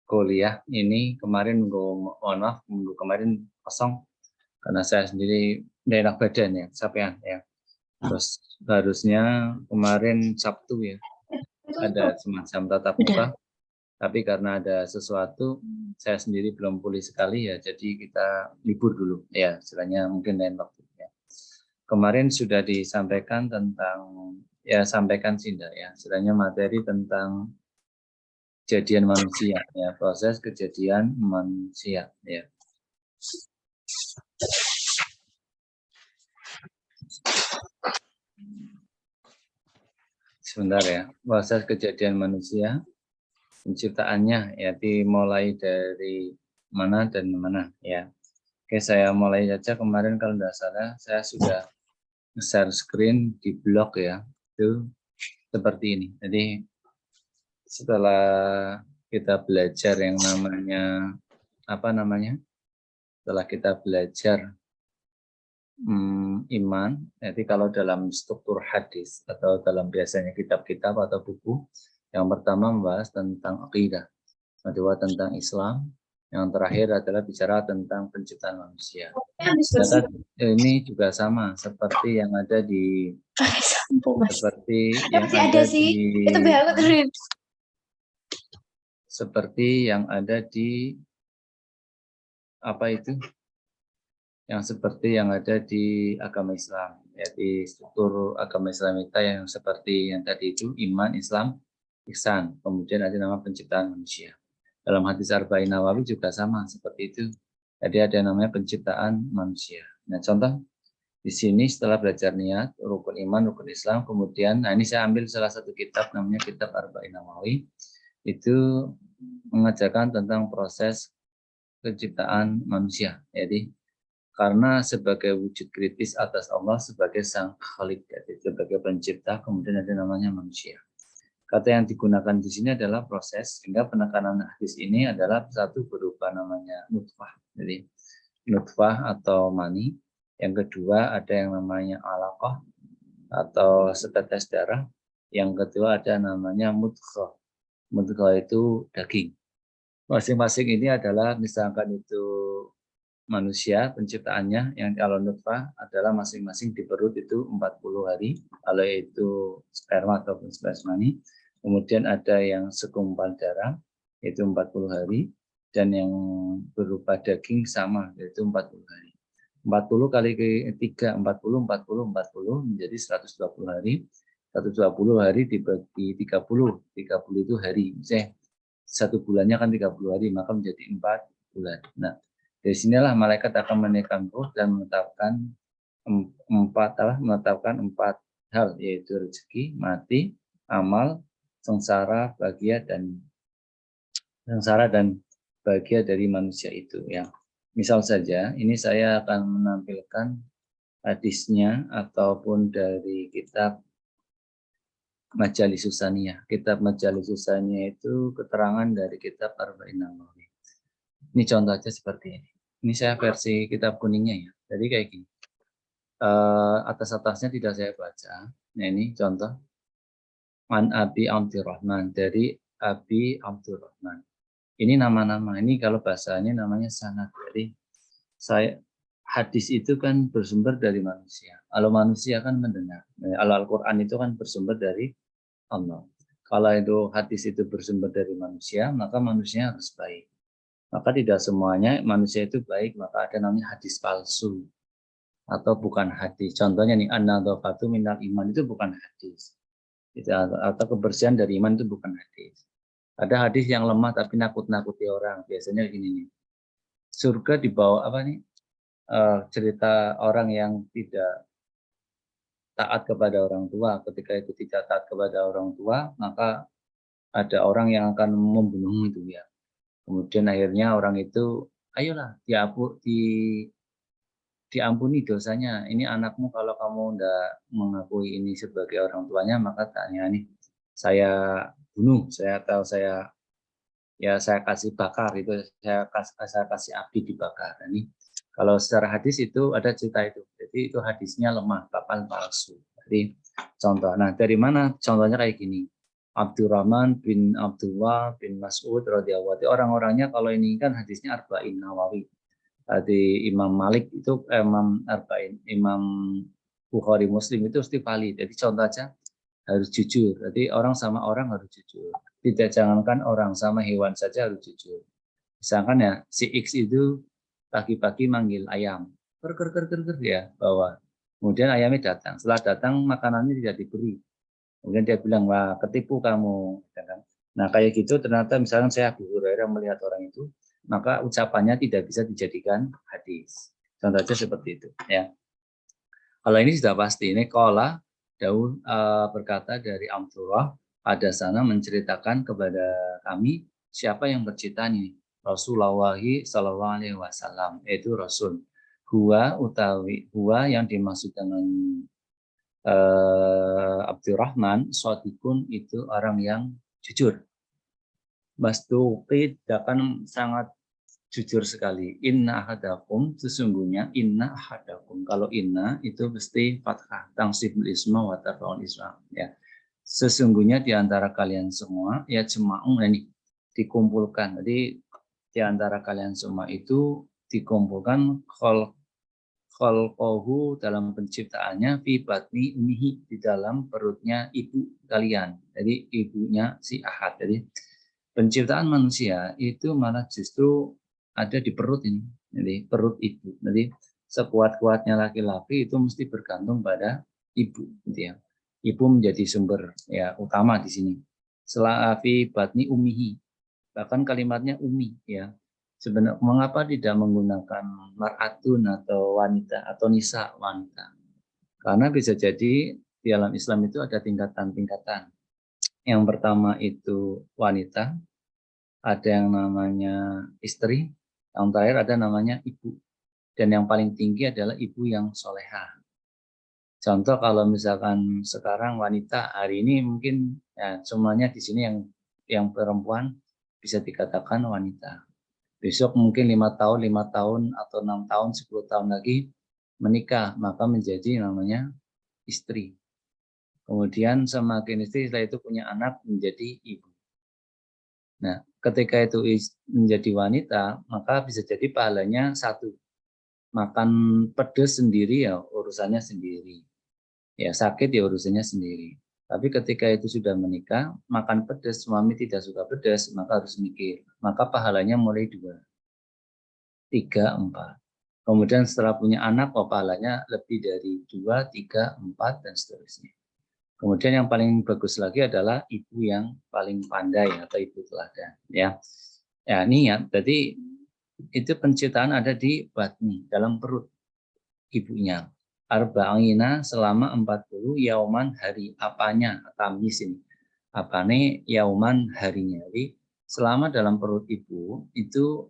kuliah ini kemarin mohon maaf minggu kemarin kosong karena saya sendiri tidak enak badan ya, capean ya. Terus harusnya kemarin Sabtu ya ada semacam tatap muka, tapi karena ada sesuatu saya sendiri belum pulih sekali ya, jadi kita libur dulu ya, istilahnya mungkin lain waktu ya. Kemarin sudah disampaikan tentang ya sampaikan Sinda ya, istilahnya materi tentang kejadian manusia ya, proses kejadian manusia ya. Sebentar ya, proses kejadian manusia, penciptaannya ya dimulai dari mana dan mana ya. Oke, saya mulai saja. Kemarin kalau tidak salah saya sudah share screen di blog ya, itu seperti ini. Jadi setelah kita belajar yang namanya apa namanya, setelah kita belajar iman, jadi kalau dalam struktur hadis atau dalam biasanya kitab-kitab atau buku, yang pertama membahas tentang akidah, kedua tentang Islam, yang terakhir adalah bicara tentang penciptaan manusia. Ternyata ini juga sama seperti yang ada di seperti yang ada di seperti yang ada di apa itu? Yang seperti yang ada di agama Islam, ya di struktur agama Islam kita yang seperti yang tadi itu iman, Islam, ihsan, kemudian ada nama penciptaan manusia. Dalam hadis Arba'in Nawawi juga sama seperti itu. Jadi ada namanya penciptaan manusia. Nah, contoh di sini setelah belajar niat, rukun iman, rukun Islam, kemudian nah ini saya ambil salah satu kitab namanya kitab Arba'in Nawawi. Itu mengajarkan tentang proses penciptaan manusia. Jadi karena sebagai wujud kritis atas Allah sebagai sang khalik, sebagai pencipta, kemudian ada namanya manusia. Kata yang digunakan di sini adalah proses, sehingga penekanan hadis ini adalah satu berupa namanya nutfah, jadi nutfah atau mani. Yang kedua ada yang namanya alaqah atau setetes darah. Yang kedua ada namanya mudghah. Mudghah itu daging. Masing-masing ini adalah misalkan itu manusia penciptaannya yang kalau nutfah adalah masing-masing di perut itu 40 hari, kalau itu sperma ataupun spasmani. Kemudian ada yang segumpal darah itu 40 hari dan yang berupa daging sama yaitu 40 hari. 40 kali ke 3 40 40 40 menjadi 120 hari. 120 hari dibagi 30 itu hari. Misalnya satu bulannya kan 30 hari, maka menjadi 4 bulan. Nah, dari sinilah malaikat akan menaikkan ruh dan menetapkan empat hal, yaitu rezeki, mati, amal, sengsara, dan bahagia dari manusia itu ya. Misal saja, ini saya akan menampilkan hadisnya ataupun dari kitab Majalisus Tsaniyah. Kitab Majalisus Tsaniyah itu keterangan dari kitab Arba'in Nawawi. Ini contoh aja seperti ini. Ini saya versi kitab kuningnya ya. Jadi kayak gini. Atas-atasnya tidak saya baca. Nah ini contoh. An Abi Abdurrahman. Dari Abi Abdurrahman. Ini nama-nama. Ini kalau bahasanya namanya sanad. Jadi hadis itu kan bersumber dari manusia. Kalau manusia kan mendengar. Kalau Al-Quran itu kan bersumber dari Allah. Kalau itu hadis itu bersumber dari manusia, maka manusia harus baik. Maka tidak semuanya manusia itu baik, maka ada namanya hadis palsu atau bukan hadis. Contohnya nih, an-nadhafatu minal iman itu bukan hadis. Atau kebersihan dari iman itu bukan hadis. Ada hadis yang lemah tapi nakut-nakuti orang. Biasanya gini nih. Surga dibawa apa nih? Cerita orang yang tidak taat kepada orang tua. Ketika itu tidak taat kepada orang tua, maka ada orang yang akan membunuh itu ya. Kemudian akhirnya orang itu, ayolah diampuni dosanya. Ini anakmu kalau kamu tidak mengakui ini sebagai orang tuanya, maka tanya nih, saya bunuh, saya kasih bakar itu, saya kasih api dibakar. Ini kalau secara hadis itu ada cerita itu. Jadi itu hadisnya lemah, kapal palsu. Jadi contoh. Nah dari mana contohnya kayak gini? Abdurrahman bin Abdullah bin Mas'ud radhiyallahu anhu. Orang-orangnya kalau ini kan hadisnya Arba'in Nawawi. Di Imam Malik itu Imam Arba'in, Imam Bukhari Muslim itu mesti valid. Jadi contoh aja harus jujur. Jadi orang sama orang harus jujur. Tidak jangankan orang sama hewan saja harus jujur. Misalkan ya si X itu pagi-pagi manggil ayam, ker ker ker ker ker ya bawa. Kemudian ayamnya datang. Setelah datang makanannya tidak diberi. Kemudian dia bilang, wah ketipu kamu. Nah kayak gitu ternyata misalnya saya Abu Hurairah melihat orang itu, maka ucapannya tidak bisa dijadikan hadis. Contoh aja seperti itu. Ya. Kalau ini sudah pasti. Ini kola Daud berkata dari Amturah, ada sana menceritakan kepada kami siapa yang bercerita ini. Rasulullah Shallallahu Alaihi Wasallam, yaitu Rasul. Huwa yang dimaksud dengan Abdurrahman, Sodikun itu orang yang jujur. Masduqid akan sangat jujur sekali. Inna ahadakum, sesungguhnya inna ahadakum. Kalau inna itu mesti fathah, tangsibul isma wa tarfaul isma. Ya. Sesungguhnya di antara kalian semua, ya jema'ung ini dikumpulkan. Jadi di antara kalian semua itu dikumpulkan khalqahu dalam penciptaannya fi batni umihi di dalam perutnya ibu kalian. Jadi ibunya si Ahad. Jadi penciptaan manusia itu malah justru ada di perut ini. Jadi perut ibu. Jadi sekuat-kuatnya laki-laki itu mesti bergantung pada ibu gitu ya. Ibu menjadi sumber ya utama di sini. Fi batni umihi. Bahkan kalimatnya umi ya. Sebenarnya mengapa tidak menggunakan mar'atun atau wanita atau nisa wanita? Karena bisa jadi di dalam Islam itu ada tingkatan-tingkatan. Yang pertama itu wanita, ada yang namanya istri, yang terakhir ada namanya ibu. Dan yang paling tinggi adalah ibu yang soleha. Contoh kalau misalkan sekarang wanita hari ini mungkin ya semuanya di sini yang perempuan bisa dikatakan wanita. Besok mungkin 5 tahun atau 6 tahun, 10 tahun lagi menikah, maka menjadi namanya istri. Kemudian semakin istri setelah itu punya anak menjadi ibu. Nah, ketika itu menjadi wanita, maka bisa jadi pahalanya satu. Makan pedas sendiri ya urusannya sendiri. Ya sakit ya urusannya sendiri. Tapi ketika itu sudah menikah, makan pedas, suami tidak suka pedas, maka harus mikir. Maka pahalanya mulai 2. 3, 4. Kemudian setelah punya anak, pahalanya lebih dari 2, 3, 4, dan seterusnya. Kemudian yang paling bagus lagi adalah ibu yang paling pandai atau ibu teladan. Ya, niat. Jadi itu penciptaan ada di batni, dalam perut ibunya. Arba'ina selama 40 yauman hari. Apanya? Tamis ini. Apane yauman harinya. Jadi selama dalam perut ibu itu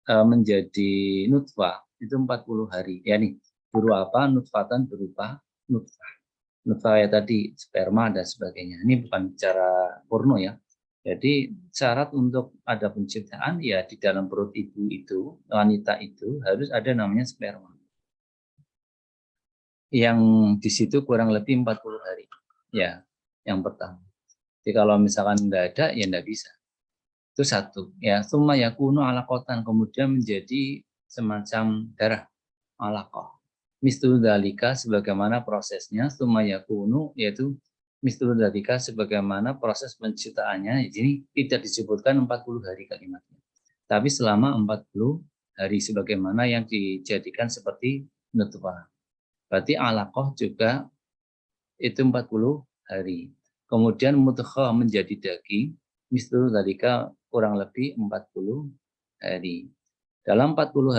menjadi nutfah itu 40 hari. Ya nih, berupa apa? Nutfatan berupa nutfah. Nutfah ya tadi sperma dan sebagainya. Ini bukan bicara porno ya. Jadi syarat untuk ada penciptaan ya di dalam perut ibu itu, wanita itu harus ada namanya sperma. Yang di situ kurang lebih 40 hari. Ya, yang pertama. Jadi kalau misalkan nggak ada ya nggak bisa. Itu satu. Ya, summa yakunu alaqatan, kemudian menjadi semacam darah alaqah. Mislu dalika sebagaimana prosesnya, summa yakunu yaitu mislu dalika sebagaimana proses penciptaannya. Ini tidak disebutkan 40 hari kalimatnya. Tapi selama 40 hari sebagaimana yang dijadikan seperti nutfah. Berarti alaqah juga itu 40 hari. Kemudian mudghah menjadi daging, mislu dalika kurang lebih 40 hari. Dalam 40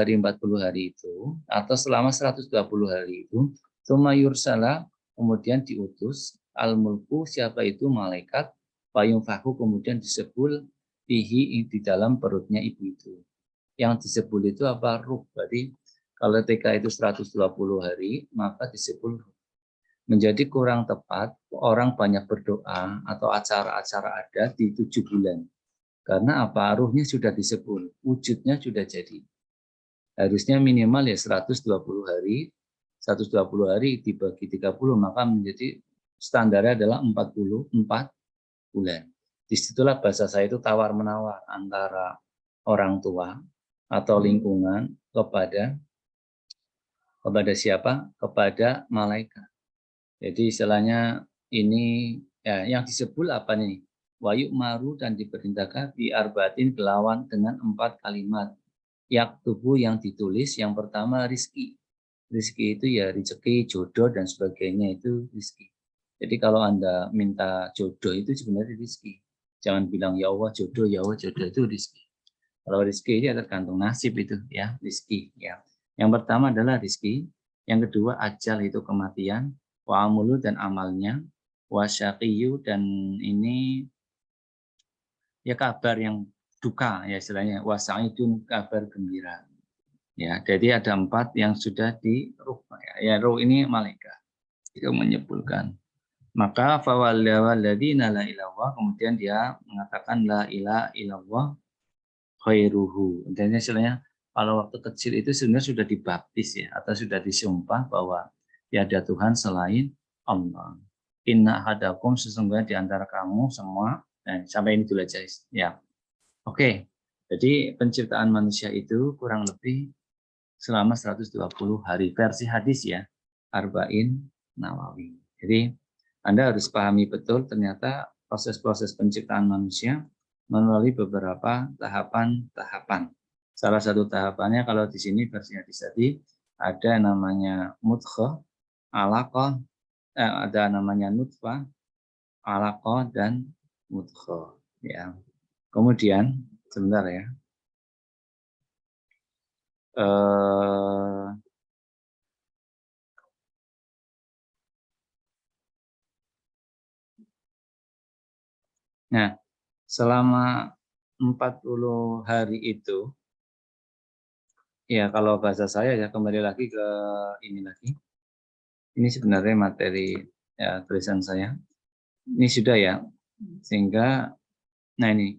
hari itu, atau selama 120 hari itu, tsumma yursala, kemudian diutus, al-mulku, siapa itu malaikat, payungfahu, kemudian disebul, fihi di dalam perutnya ibu itu. Yang disebul itu apa? Ruh. Berarti kalau ketika itu 120 hari, maka disebul ruh. Menjadi kurang tepat, orang banyak berdoa atau acara-acara adat di 7 bulan. Karena apa? Ruhnya sudah disebut, wujudnya sudah jadi. Harusnya minimal ya 120 hari, 120 hari dibagi 30, maka menjadi standarnya adalah 44 bulan. Disitulah bahasa saya itu tawar-menawar antara orang tua atau lingkungan kepada siapa? Kepada malaikat. Jadi istilahnya ini ya, yang disebut apa nih? Wayuk maru dan diperintahkan di arbaatin kelawan dengan 4 kalimat. Yak tubuh yang ditulis, yang pertama rizki. Rizki itu ya rezeki, jodoh dan sebagainya itu rizki. Jadi kalau Anda minta jodoh itu sebenarnya rizki. Jangan bilang ya Allah jodoh itu rizki. Kalau rizki ini tergantung nasib itu ya, rizki ya. Yang pertama adalah rizki, yang kedua ajal itu kematian, wa amulu dan amalnya, wa syaqiyu dan ini ya kabar yang duka ya istilahnya, wa sa'idun kabar gembira. Ya, jadi ada 4 yang sudah di ruh ya, ruh ini malaikat. Itu menyebutkan. Maka fawalladina la ilallah, kemudian dia mengatakan la ilaha illallah khairuhu. Dan istilahnya kalau waktu kecil itu sebenarnya sudah dibaptis ya, atau sudah disumpah bahwa tiada Tuhan selain Allah. Inna hadakum, sesungguhnya di antara kamu semua. Sampai ini dulu aja ya. Oke. Jadi penciptaan manusia itu kurang lebih selama 120 hari versi hadis ya, Arba'in Nawawi. Jadi Anda harus pahami betul ternyata proses-proses penciptaan manusia melalui beberapa tahapan-tahapan. Salah satu tahapannya kalau di sini versi hadis tadi ada namanya mudghah, alaqah, ada namanya nutfah, alaqah dan mudghah ya. Kemudian sebentar ya. Nah, selama 40 hari itu, ya kalau bahasa saya ya kembali lagi ke ini lagi. Ini sebenarnya materi ya, tulisan saya. Ini sudah ya, sehingga, nah ini,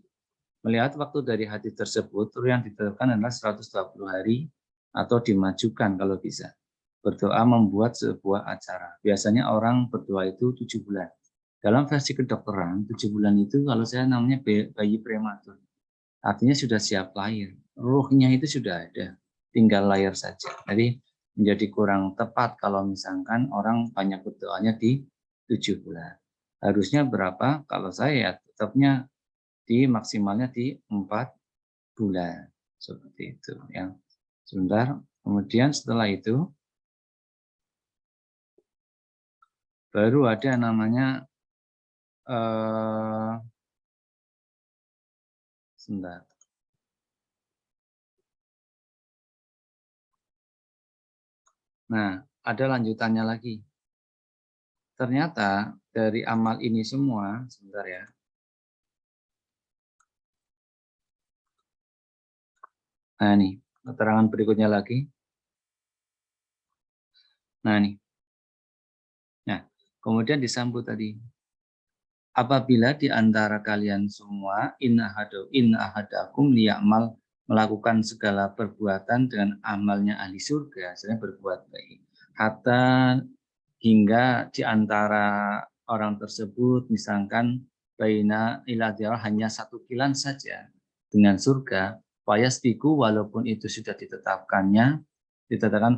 melihat waktu dari hadis tersebut, yang ditetapkan adalah 120 hari atau dimajukan kalau bisa. Berdoa membuat sebuah acara. Biasanya orang berdoa itu 7 bulan. Dalam versi kedokteran, 7 bulan itu kalau saya namanya bayi prematur. Artinya sudah siap lahir. Ruhnya itu sudah ada, tinggal lahir saja. Jadi menjadi kurang tepat kalau misalkan orang banyak berdoanya di 7 bulan. Harusnya berapa? Kalau saya tetapnya maksimalnya di 4 bulan. Seperti itu ya. Sebentar, kemudian setelah itu baru ada namanya sebentar. Nah, ada lanjutannya lagi. Ternyata dari amal ini semua, sebentar ya. Nah, ini keterangan berikutnya lagi. Nah, ini. Nah, kemudian disambut tadi. Apabila di antara kalian semua in ahadakum liya'mal, melakukan segala perbuatan dengan amalnya ahli surga, saya berbuat baik. Hatta hingga di antara orang tersebut misalkan baina iladiyah hanya 1 kilan saja dengan surga, fayastiku walaupun itu sudah ditetapkan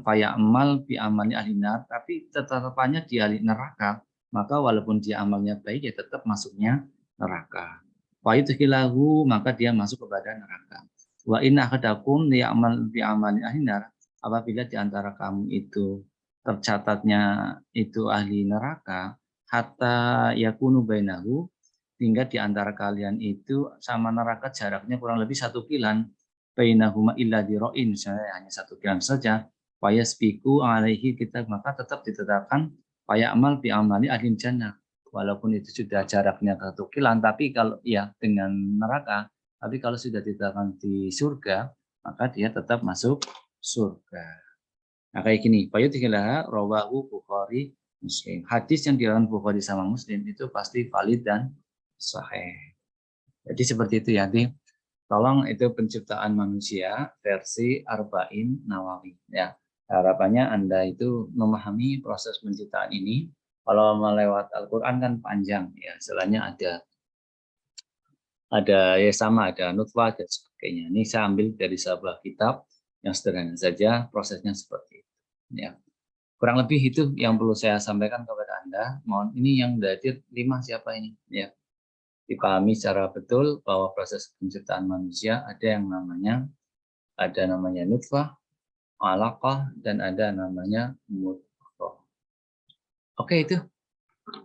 fayamal bi amalnya ahli nar, tapi tetapannya di ahli neraka, maka walaupun dia amalnya baik ya tetap masuknya neraka. Wa yudkhilahu, maka dia masuk kepada neraka. Wa inna ahadakum ya'mal bi amali ahli nar, apabila di antara kamu itu tercatatnya itu ahli neraka, hatta yakunu bainahu, hingga di antara kalian itu sama neraka jaraknya kurang lebih 1 kilan, bainahuma illa diro'in, misalnya hanya 1 kilan saja, fayasbiku alaihi, kita maka tetap ditetapkan fayamal bi amali ahli jannah, walaupun itu sudah jaraknya 1 kilan, tapi kalau ya dengan neraka, tapi kalau sudah ditetapkan di surga, maka dia tetap masuk surga. Nah kayak gini, fayudhilaha rawahu Bukhari Muslim. Hadis yang diriwayatkan Bukhari sama Muslim itu pasti valid dan sahih. Jadi seperti itu ya, nanti tolong itu penciptaan manusia versi Arba'in Nawawi ya. Harapannya Anda itu memahami proses penciptaan ini, Kalau melewat Al-Quran kan panjang, ya istilahnya ada ya sama, ada nutfah dan sebagainya. Ini saya ambil dari sebuah kitab yang sederhana saja, prosesnya seperti itu. Ya. Kurang lebih itu yang perlu saya sampaikan kepada Anda. Mohon ini yang hadir 5 siapa ini? Ya. Dipahami secara betul bahwa proses penciptaan manusia ada namanya nutfah, alaqah, dan ada namanya mudghah. Oke itu.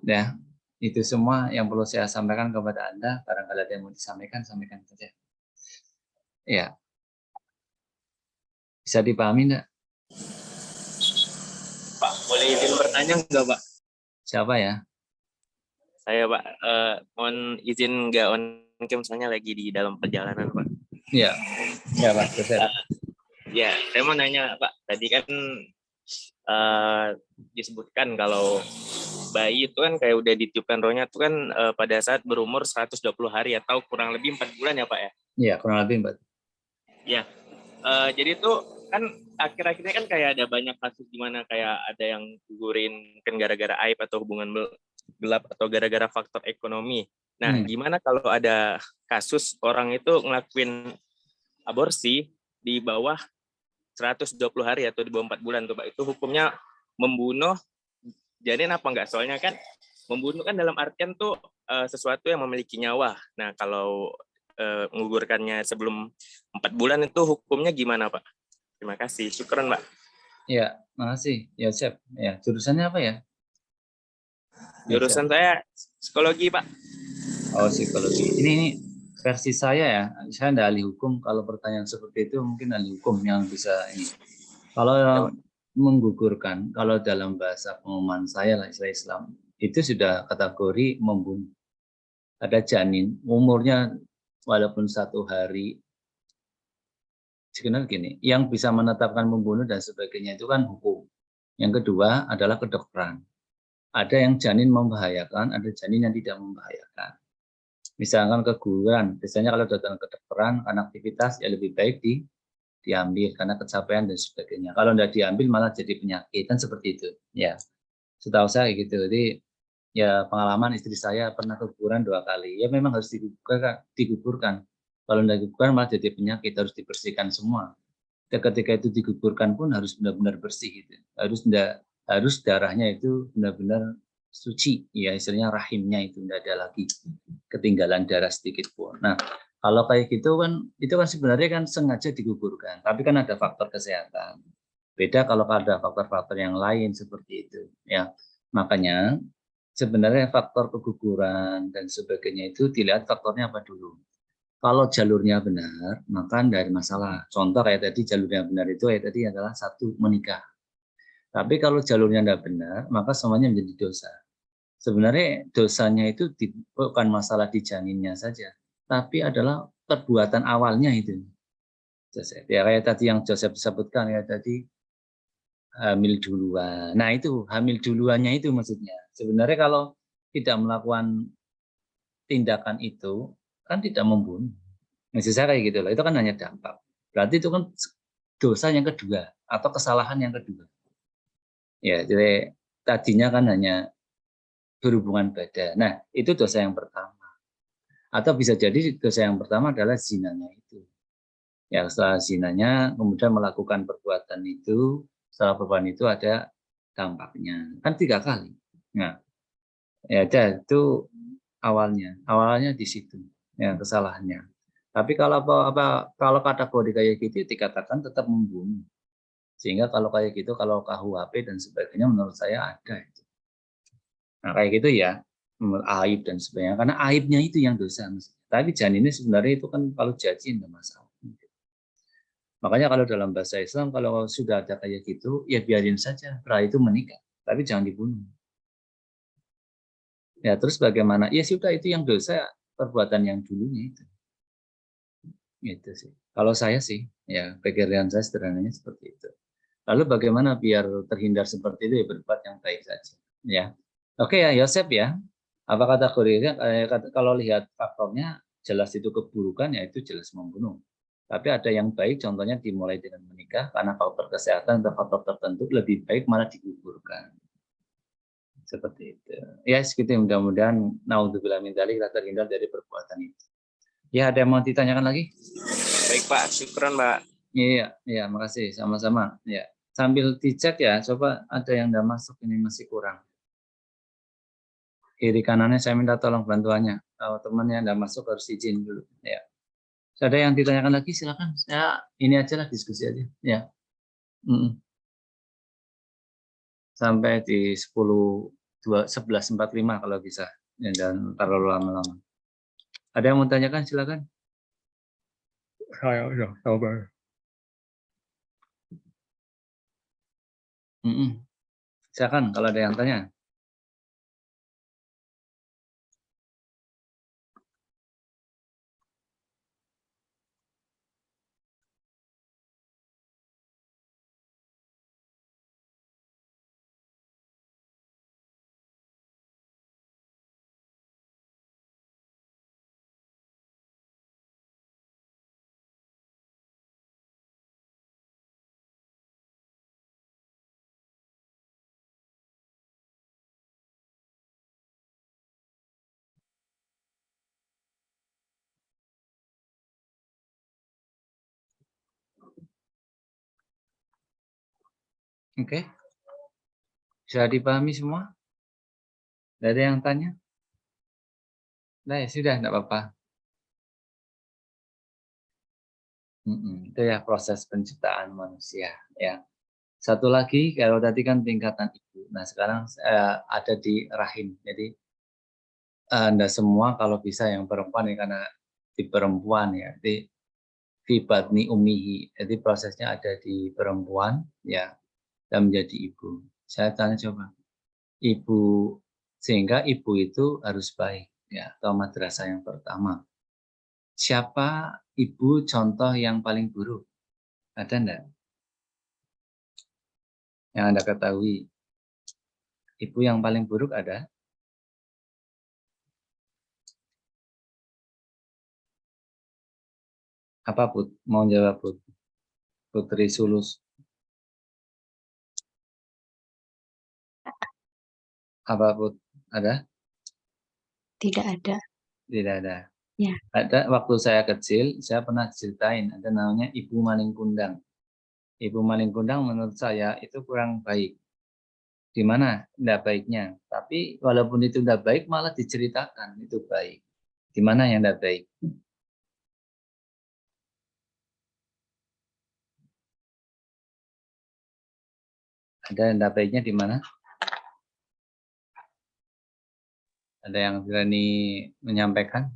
Ya. Itu semua yang perlu saya sampaikan kepada Anda. Barangkali ada yang mau disampaikan, sampaikan saja. Ya. Bisa dipahami enggak? Pak, boleh izin bertanya nggak, Pak? Siapa ya? Saya, Pak, mohon izin nggak on cam, soalnya lagi di dalam perjalanan, Pak. Iya. Ya, Pak. Ya, saya mau nanya, Pak. Tadi kan disebutkan kalau bayi itu kan kayak udah ditiupkan rohnya itu kan pada saat berumur 120 hari atau kurang lebih 4 bulan ya, Pak ya? Iya, kurang lebih 4. Ya, jadi tuh kan akhir-akhirnya kan kayak ada banyak kasus di mana kayak ada yang gugurin kan gara-gara aib atau hubungan gelap atau gara-gara faktor ekonomi. Nah, gimana kalau ada kasus orang itu ngelakuin aborsi di bawah 120 hari atau di bawah 4 bulan tuh, Pak? Itu hukumnya membunuh janin apa enggak? Soalnya kan membunuh kan dalam artian tuh sesuatu yang memiliki nyawa. Nah, kalau menggugurkannya sebelum 4 bulan itu hukumnya gimana, Pak? Terima kasih. Syukran, Pak. Ya, makasih. Ya, Chef. Ya, jurusannya apa ya? Jurusan saya psikologi, Pak. Oh, psikologi. Ini versi saya ya. Saya tidak ahli hukum. Kalau pertanyaan seperti itu mungkin ahli hukum yang bisa ini. Kalau Ya, menggugurkan, kalau dalam bahasa pengumuman saya lah, istilah Islam, itu sudah kategori membunuh. Ada janin, umurnya walaupun 1 hari, sebenarnya gini, yang bisa menetapkan membunuh dan sebagainya itu kan hukum. Yang kedua adalah kedokteran. Ada yang janin membahayakan, ada janin yang tidak membahayakan. Misalkan keguguran, biasanya kalau datang ke kedokteran, karena aktivitas ya lebih baik diambil karena kecapean dan sebagainya. Kalau tidak diambil malah jadi penyakit, kan seperti itu. Ya, setahu saya gitu. Jadi ya pengalaman istri saya pernah keguguran 2 kali. Ya memang harus digugurkan. Kalau tidak digugurkan malah jadi penyakit, harus dibersihkan semua. Ketika itu digugurkan pun harus benar-benar bersih gitu. Harus darahnya itu benar-benar suci, ya istilahnya rahimnya itu tidak ada lagi ketinggalan darah sedikit pun. Nah, kalau kayak gitu kan itu kan sebenarnya kan sengaja digugurkan, tapi kan ada faktor kesehatan. Beda kalau ada faktor-faktor yang lain seperti itu, ya. Makanya sebenarnya faktor keguguran dan sebagainya itu dilihat faktornya apa dulu. Kalau jalurnya benar, maka tidak ada masalah. Contoh kayak tadi jalurnya benar itu kayak tadi adalah 1 menikah. Tapi kalau jalurnya tidak benar, maka semuanya menjadi dosa. Sebenarnya dosanya itu bukan masalah di janinnya saja, tapi adalah perbuatan awalnya itu. Joseph. Ya kayak tadi yang Joseph sebutkan ya tadi hamil duluan. Nah itu hamil duluannya itu maksudnya. Sebenarnya kalau tidak melakukan tindakan itu kan tidak membunuh. Maksud saya kayak gitu loh. Itu kan hanya dampak. Berarti itu kan dosa yang kedua atau kesalahan yang kedua. Ya, jadi tadinya kan hanya berhubungan badan. Nah, itu dosa yang pertama. Atau bisa jadi dosa yang pertama adalah zinanya itu. Ya, setelah zinanya kemudian melakukan perbuatan itu, setelah perbuatan itu ada dampaknya. Kan 3 kali. Nah, ya itu awalnya. Awalnya di situ ya kesalahannya. Tapi kalau kalau kategori kayak gitu dikatakan tetap membunuh. Sehingga kalau kayak gitu, kalau KUHP dan sebagainya menurut saya ada itu. Nah kayak gitu ya, aib dan sebagainya. Karena aibnya itu yang dosa. Tapi janinnya sebenarnya itu kan kalau jadi enggak masalah. Makanya kalau dalam bahasa Islam, kalau sudah ada kayak gitu, ya biarin saja. Setelah itu menikah, tapi jangan dibunuh. Ya terus bagaimana? Ya sudah itu yang dosa perbuatan yang dulunya itu. Gitu sih. Kalau saya sih, ya pikiran saya sederhananya seperti itu. Lalu bagaimana biar terhindar seperti itu ya berbuat yang baik saja. Ya, oke ya Yosep ya. Apa kategorinya? Kalau lihat faktornya jelas itu keburukan ya itu jelas membunuh. Tapi ada yang baik, contohnya dimulai dengan menikah karena faktor kesehatan atau faktor tertentu lebih baik malah digugurkan. Seperti itu. Ya, segitu. Mudah-mudahan naudzubillah min dzalik, kita terhindar dari perbuatan itu. Ya, ada yang mau ditanyakan lagi? Baik Pak, syukran Pak. Iya, iya, makasih. Sama-sama. Ya. Sambil dicek ya, coba ada yang udah masuk ini masih kurang. Kiri kanannya saya minta tolong bantuannya. Kalau temannya udah masuk harus izin dulu. Ya. Ada yang ditanyakan lagi silakan. Saya ini aja lah diskusi aja. Ya. Sampai di 11.45 kalau bisa. Ya, dan terlalu lama-lama. Ada yang mau tanyakan silakan. Saya udah sabar. Silakan kalau ada yang tanya. Oke. Sudah dipahami semua? Tidak ada yang tanya? Nah, ya sudah, tidak apa-apa. Itu ya proses penciptaan manusia. Ya. Satu lagi, kalau tadi kan tingkatan ibu. Nah, sekarang ada di rahim. Jadi, Anda semua kalau bisa yang perempuan ya, karena di perempuan ya. Jadi, fi batni umihi. Jadi prosesnya ada di perempuan ya, dan menjadi ibu. Saya tanya coba. Ibu, sehingga ibu itu harus baik ya, atau madrasah yang pertama. Siapa ibu contoh yang paling buruk? Ada enggak? Yang Anda ketahui. Ibu yang paling buruk ada? Apa Put? Mau jawab Put? Putri Sulus. Apa Put? Ada? Tidak ada. Tidak ada. Ya. Ada waktu saya kecil, saya pernah ceritain, ada namanya Ibu Maling Kundang. Ibu Maling Kundang menurut saya itu kurang baik. Di mana tidak baiknya? Tapi walaupun itu tidak baik, malah diceritakan itu baik. Di mana yang tidak baik? Ada yang tidak baiknya di mana? Ada yang berani menyampaikan?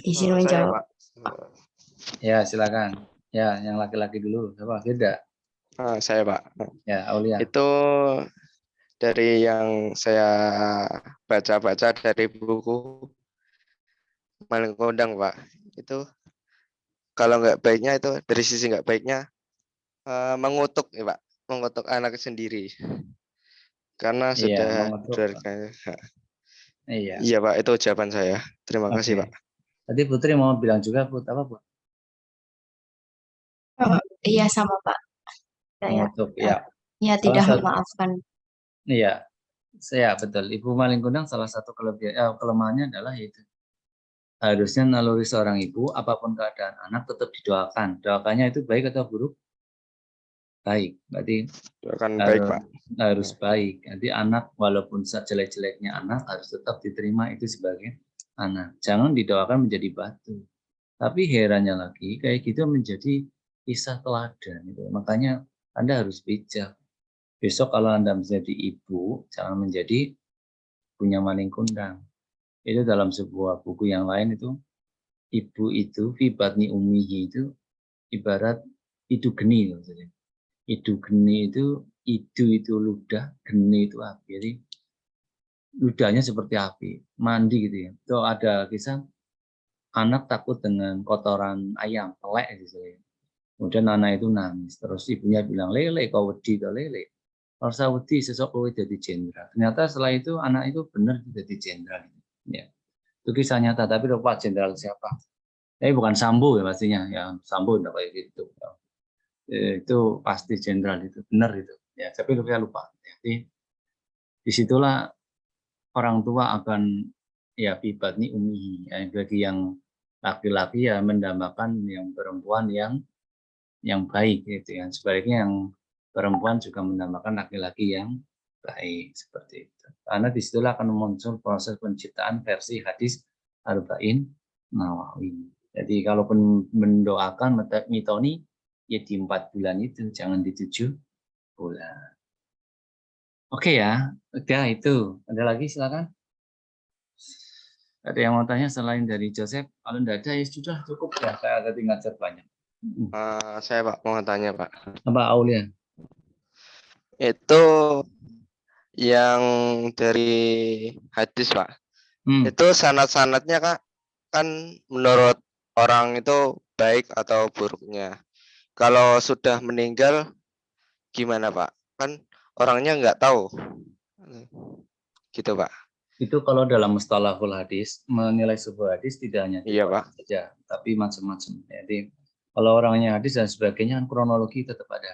Izin Saya menjawab. Pak. Ya, silakan. Ya, yang laki-laki dulu. Apa? Tidak. Saya Pak. Ya, Aulia. Itu dari yang saya baca-baca dari buku Maling Kundang Pak. Itu kalau nggak baiknya itu dari sisi nggak baiknya mengutuk ya Pak, mengutuk anak sendiri karena Iya, sudah mengutuk. keluarganya. Iya. Iya Pak, itu jawaban saya. Terima kasih Oke. Pak. Tadi Putri mau bilang juga, Put, apa, Put? Iya sama Pak. Saya Mengutuk, ya. ya Salah tidak satu, memaafkan. iya, saya betul. Ibu Maling Kundang salah satu kelemahannya adalah itu. Harusnya naluri seorang ibu, apapun keadaan anak tetap didoakan. Doakannya itu baik atau buruk? Baik. Berarti Doakan baik Pak. harus baik. Nanti anak walaupun sejelek-jeleknya anak harus tetap diterima itu sebagai anak. Jangan didoakan menjadi batu. Tapi herannya lagi kayak gitu menjadi kisah teladan. Gitu. Makanya Anda harus bijak. Besok kalau Anda menjadi ibu, jangan menjadi punya maling kundang. Itu dalam sebuah buku yang lain itu, ibu itu, fi batni ummihi itu ibarat idu geni. Maksudnya. Idu geni itu ludah, geni itu api. Jadi ludahnya seperti api, mandi gitu ya. Itu ada kisah anak takut dengan kotoran ayam, telek gitu ya. Kemudian anak itu nangis, terus ibunya bilang, lele kau wedi kau lele. Kalau saya wedi sesok kowe jadi jenderal. Ternyata setelah itu anak itu benar jadi jenderal. Ya. Itu kisah nyata, tapi lupa jenderal siapa. Tapi bukan Sambo ya pastinya, ya Sambo enggak kayak gitu. Itu pasti jenderal itu, benar itu. Ya, tapi saya lupa. Jadi disitulah orang tua akan ya bibatni umihi. Ya, bagi yang laki-laki ya mendambakan yang perempuan yang baik gitu ya. Sebaliknya yang perempuan juga mendambakan laki-laki yang baik seperti itu. Karena disitulah akan muncul proses penciptaan versi hadis Arba'in Nawawi. Jadi kalaupun mendoakan mitoni ya di 4 bulan itu, jangan di 7 bulan. Oke ya, udah itu. Ada lagi silakan. Ada yang mau tanya selain dari Joseph? Kalau tidak ada ya sudah cukup ya. Saya ada tinggal banyak. Saya Pak mau tanya Pak. Apa Aulia? Itu yang dari hadis Pak. Itu sanad-sanadnya Kak kan menurut orang itu baik atau buruknya. Kalau sudah meninggal gimana Pak? Kan orangnya nggak tahu. Gitu Pak. Itu kalau dalam mustalahul hadis, menilai sebuah hadis tidak hanya Iya Pak. saja, tapi macam-macam. Jadi kalau orangnya hadis dan sebagainya, kan kronologi tetap ada.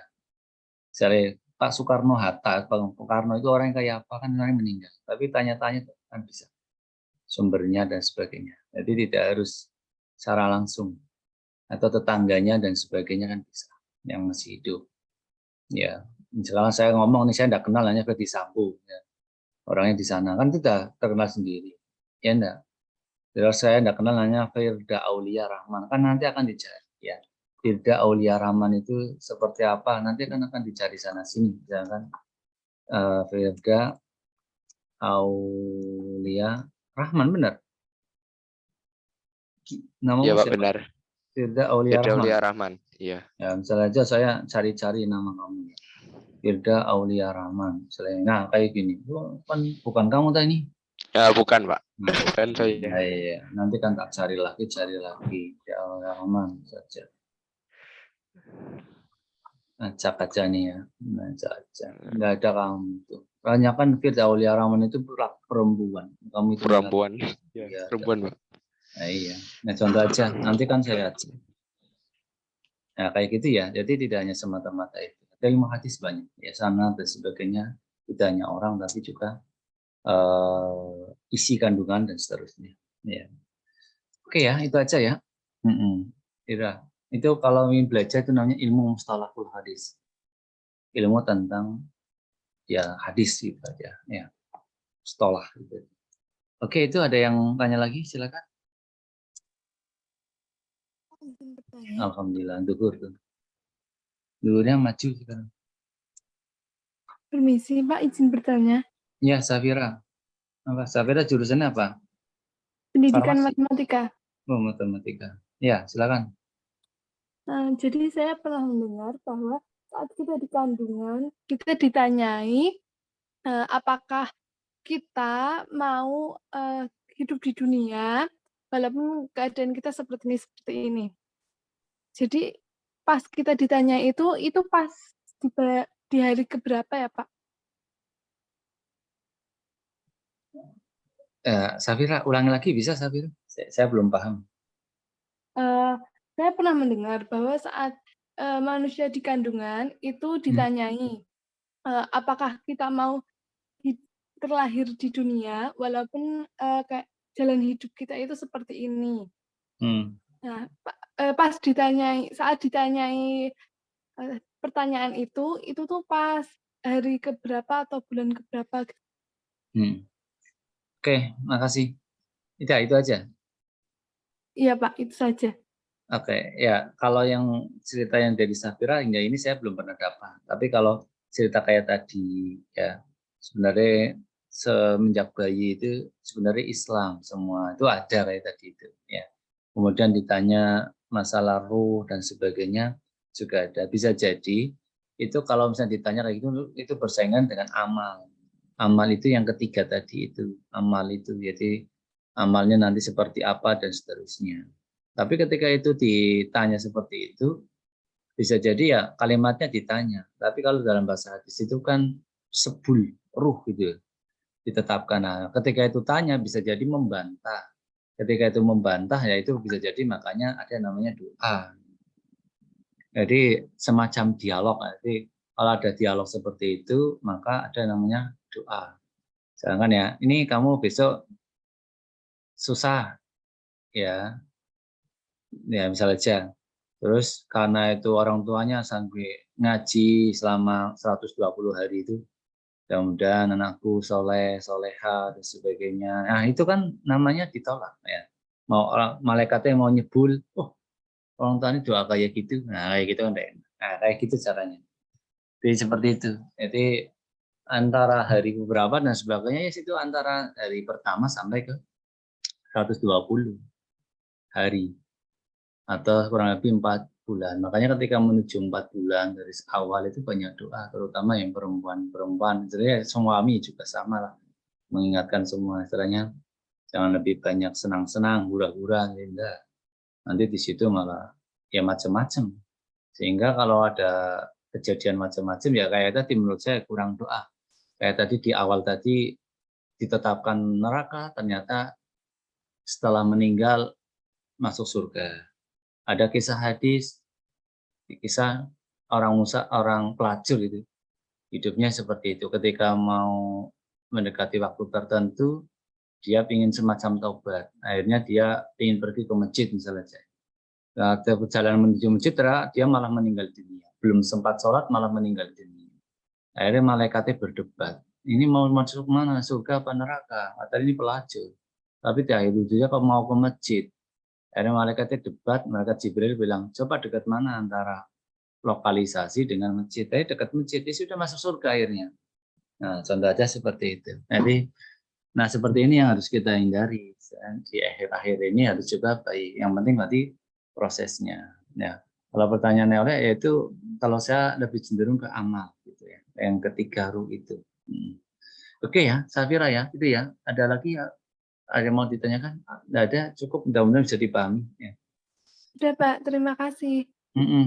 Misalnya Pak Soekarno Hatta, Pak Soekarno itu orang yang kayak apa, kan orang yang meninggal. Tapi tanya-tanya kan bisa. Sumbernya dan sebagainya. Jadi tidak harus secara langsung. Atau tetangganya dan sebagainya kan bisa. Yang masih hidup. Ya, misalnya saya ngomong nih, saya tidak kenal hanya Ferdi Sambo. Ya. Orangnya di sana kan tidak terkenal sendiri, ya enggak. Terus saya enggak kenal hanya Firda Aulia Rahman, kan nanti akan dicari ya. Firda Aulia Rahman itu seperti apa, nanti kan akan dicari sana sini, misalkan Firda Aulia Rahman, benar? Nama Iya Pak siapa? benar. Firda Aulia Firda Rahman. Aulia Rahman. Iya. Ya, misalnya aja saya cari-cari nama kamu. Firda Aulia Rahman. Misalnya, nah kayak gini, kan bukan kamu tadi. Ya bukan Pak. Nah, Bukan saya. iya. Nanti kan tak cari lagi. Ya Allah Rahman saja. Acak aja nih ya. Acak aja. Nggak ada kamu itu. Banyak kan Firda Aulia Rahman itu perempuan. Kamu itu Perempuan. Ya, Perempuan Pak. nah, iya. Nah contoh aja. Nanti kan saya aja. Nah kayak gitu ya. Jadi tidak hanya semata-mata itu. Ada ilmu hadis banyak. Ya sana dan sebagainya. Tidak hanya orang tapi juga isi kandungan dan seterusnya. Ya. Oke ya, itu aja ya. Ira. Itu kalau ingin belajar itu namanya ilmu mustalahul hadis. Ilmu tentang ya hadis gitu aja. Ya, mustalah gitu. Oke, itu ada yang tanya lagi? Silakan. Alhamdulillah, duhur tuh. Duhurnya maju sekarang. Permisi Pak, izin bertanya. Ya, Safira. Apa? Safira jurusannya apa? Pendidikan Farmasi. matematika. Oh, matematika. Ya, silakan. Jadi saya pernah mendengar bahwa saat kita di kandungan, kita ditanyai apakah kita mau hidup di dunia walaupun keadaan kita seperti ini. Jadi pas kita ditanya itu pas di hari keberapa ya Pak? Safira, ulangi lagi bisa Safira? Saya belum paham. Saya pernah mendengar bahwa saat manusia di kandungan itu ditanyai apakah kita mau terlahir di dunia walaupun kayak jalan hidup kita itu seperti ini. Nah, pas saat ditanyai pertanyaan itu tuh pas hari keberapa atau bulan keberapa. Oke, makasih. Itu aja. Iya Pak, itu saja. Oke, ya kalau yang cerita yang dari Safira hingga ini saya belum pernah dapat. Tapi kalau cerita kayak tadi, ya sebenarnya semenjak bayi itu sebenarnya Islam semua itu ada kayak tadi itu. Ya, kemudian ditanya masalah ruh dan sebagainya juga ada. Bisa jadi itu kalau misalnya ditanya kayak gitu itu bersaingan dengan amal. Amal itu yang ketiga tadi itu amal itu, jadi amalnya nanti seperti apa dan seterusnya. Tapi ketika itu ditanya seperti itu, bisa jadi ya kalimatnya ditanya. Tapi kalau dalam bahasa hadis itu kan sebul, ruh gitu ditetapkan. Nah, ketika itu tanya bisa jadi membantah. ketika itu membantah ya itu bisa jadi makanya ada yang namanya doa. Jadi semacam dialog. Jadi kalau ada dialog seperti itu maka ada yang namanya doa. Sedangkan ya ini kamu besok susah ya misal aja. Terus karena itu orang tuanya sampai ngaji selama 120 hari itu, mudah-mudahan anakku soleh, soleha dan sebagainya. Nah itu kan namanya ditolak ya. Mau orang malaikatnya mau nyebul, oh orang tuanya doa kayak gitu, nah kayak gitu kan enggak enak. Nah kayak gitu caranya. Jadi seperti itu. Jadi antara hari beberapa dan sebagainya ya itu antara hari pertama sampai ke 120 hari atau kurang lebih 4 bulan. Makanya ketika menuju 4 bulan dari awal itu banyak doa, terutama yang perempuan. Jadi suami juga sama lah, mengingatkan semua istilahnya jangan lebih banyak senang-senang, hura-hura, tidak. Nanti di situ malah ya macam-macam. Sehingga kalau ada kejadian macam-macam ya kayak tadi menurut saya kurang doa. Kayak tadi di awal tadi ditetapkan neraka, ternyata setelah meninggal masuk surga. Ada kisah hadis, kisah orang pelacur itu hidupnya seperti itu. Ketika mau mendekati waktu tertentu, dia ingin semacam taubat. Akhirnya dia ingin pergi ke masjid misalnya. Nah, perjalanan menuju masjid, dia malah meninggal dunia. Belum sempat sholat malah meninggal dunia. Akhirnya malaikatnya berdebat. Ini mau masuk mana? Surga apa neraka? Tadi ini pelacur. Tapi di akhir ujungnya kok mau ke masjid. Akhirnya malaikatnya debat, malaikat Jibril bilang, coba dekat mana antara lokalisasi dengan masjid. Tapi dekat masjid, dia sudah masuk surga akhirnya. Nah, contoh aja seperti itu. Jadi, nah seperti ini yang harus kita hindari. Di akhir-akhir ini harus coba baik. Yang penting berarti prosesnya. Ya, kalau pertanyaannya oleh yaitu kalau saya lebih cenderung ke amal gitu ya. Yang ketiga ruh itu. Oke ya, Safira ya, itu ya. Ada lagi ya? Ada yang mau ditanyakan? Tidak ada, cukup mudah-mudahan bisa dipahami. Ya. Sudah Pak, terima kasih.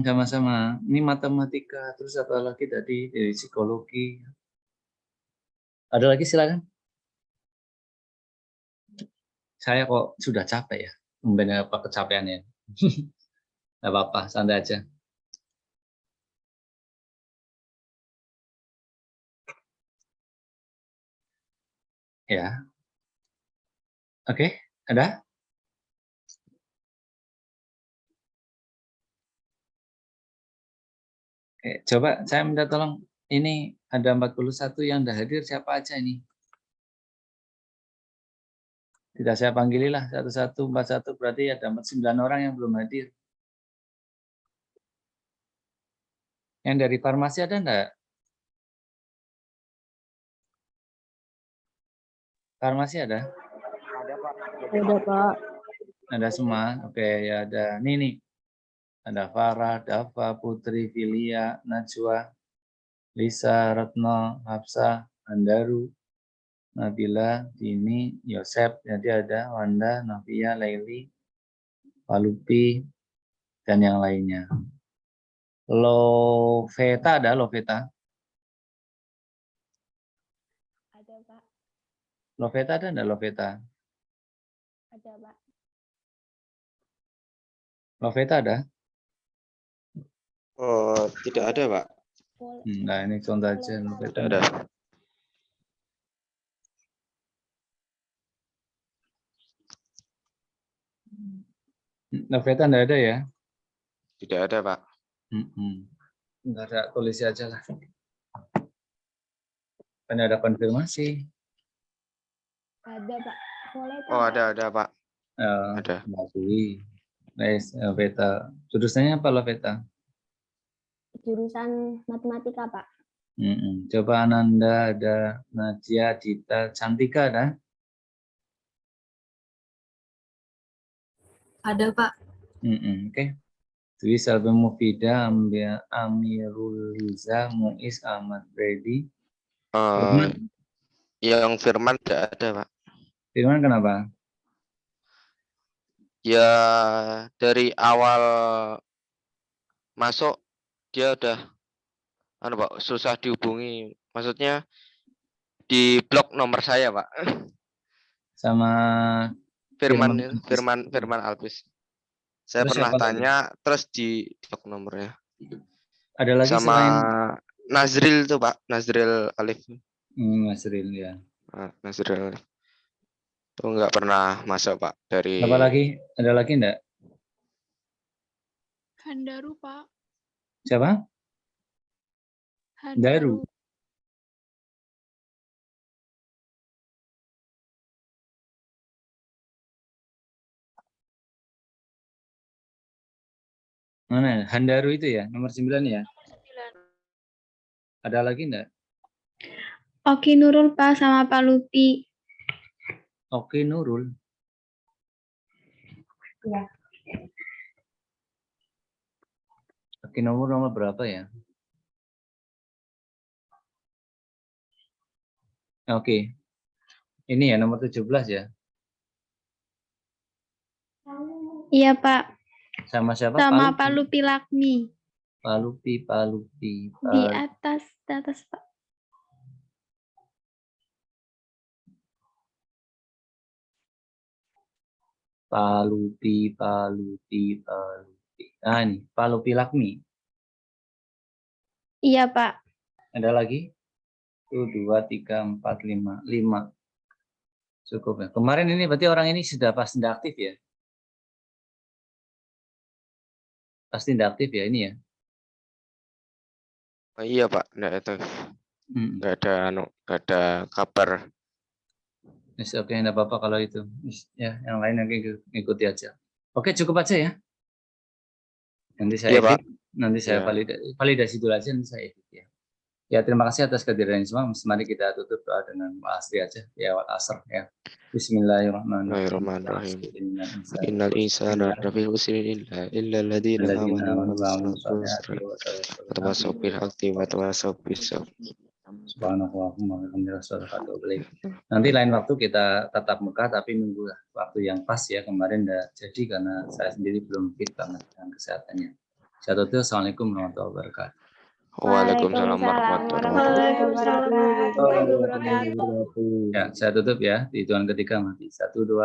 Sama-sama. Ini matematika, terus apa lagi tadi dari psikologi. Ada lagi silakan. Saya kok sudah capek ya. Mungkin apa kecapeannya. Tidak apa-apa, santai aja. Ya. Oke, ada? Oke, coba saya minta tolong. Ini ada 41 yang sudah hadir, siapa aja ini? Tidak saya panggililah satu-satu, 41 berarti ada 9 orang yang belum hadir. Yang dari farmasi ada enggak? Farmasi ada? Ada Pak. Ada, Pak. Ada semua. Oke, ya ada. Nih. Ada Farah, Dava, Putri, Filia, Najwa, Lisa, Retno, Hafsah, Andaru, Nabila, Dini, Yosep, jadi ada Wanda, Novia, Laili, Palupi, dan yang lainnya. Loveta ada, Loveta? Ada, Pak. Loveta ada enggak, Loveta? Ada, Pak. Loveta ada? Oh, tidak ada, Pak. Nah, ini contoh aja. Tidak ada. Loveta enggak ada ya? Tidak ada, Pak. Enggak ada, tulis aja lah. Kan ada konfirmasi. Ada, Pak. Boleh, Oh, ada, Pak. Ada. Mengakui. Nice, Loveta. Jurusannya apa, Loveta? Jurusan matematika, Pak. Coba Ananda, ada Nadia, Dita, Cantika ada? Ada, Pak. Oke. Dwi, Salbe, Mufida, Amirul Liza, Muiz, Ahmad, Freddy. Yang Firman tidak ada, Pak. Firman kenapa? Ya, dari awal masuk dia udah Pak, susah dihubungi. Maksudnya di blok nomor saya, Pak. Sama Firman Firman Firman Albis. Saya Terus pernah siapa lagi? tanya terus di nomornya. Ada lagi Sama selain Nazril tuh Pak, Nazril Alif. Mas Ril ya. Nazril Alif. Tuh nggak pernah masuk Pak dari Apa lagi? Ada lagi enggak? Handaru, Pak. Siapa? Daru. Mana? Handaru itu ya, nomor 9 ya. Ada lagi enggak? Oki Nurul Pak sama Pak Lupi. Oke Nurul. Ya. Oke nomor berapa ya? Oke. Ini ya nomor 17 ya. Iya Pak. Sama siapa? Sama Pak Lupi Lakmi. Palupi. Di atas Pak. Palupi. Ah ini, Palupi Lakmi. Iya Pak. Ada lagi? 1, 2, 3, 4, 5. 5. Cukup ya. Kemarin ini berarti orang ini sudah pasti tidak aktif ya? Pasti tidak aktif ya ini ya? Iya Pak, enggak itu. Enggak ada kabar. Yes, oke, enggak apa-apa kalau itu. Ya, yang lain nanti ikuti aja. Oke, cukup aja ya. Nanti saya Iya, Pak. edit, nanti saya Iya. validasi dulu aja, nanti saya edit ya. Ya, terima kasih atas kehadiran semua. Mari kita tutup doa dengan asri aja. Ya, wal asr ya. Bismillahirrahmanirrahim. Innal insana lafi khusrin illa alladziina aamanu wa tawassaw bil haqqi wa tawassaw bis sabr. Nanti lain waktu kita tatap muka tapi nunggu waktu yang pas ya. Kemarin enggak jadi karena saya sendiri belum fit banget dengan kesehatannya. Saya tutup. Assalamualaikum warahmatullahi wabarakatuh. Waalaikumsalam warahmatullahi wabarakatuh. Ya, saya tutup ya. Di hitungan ketiga mati. 1, 2.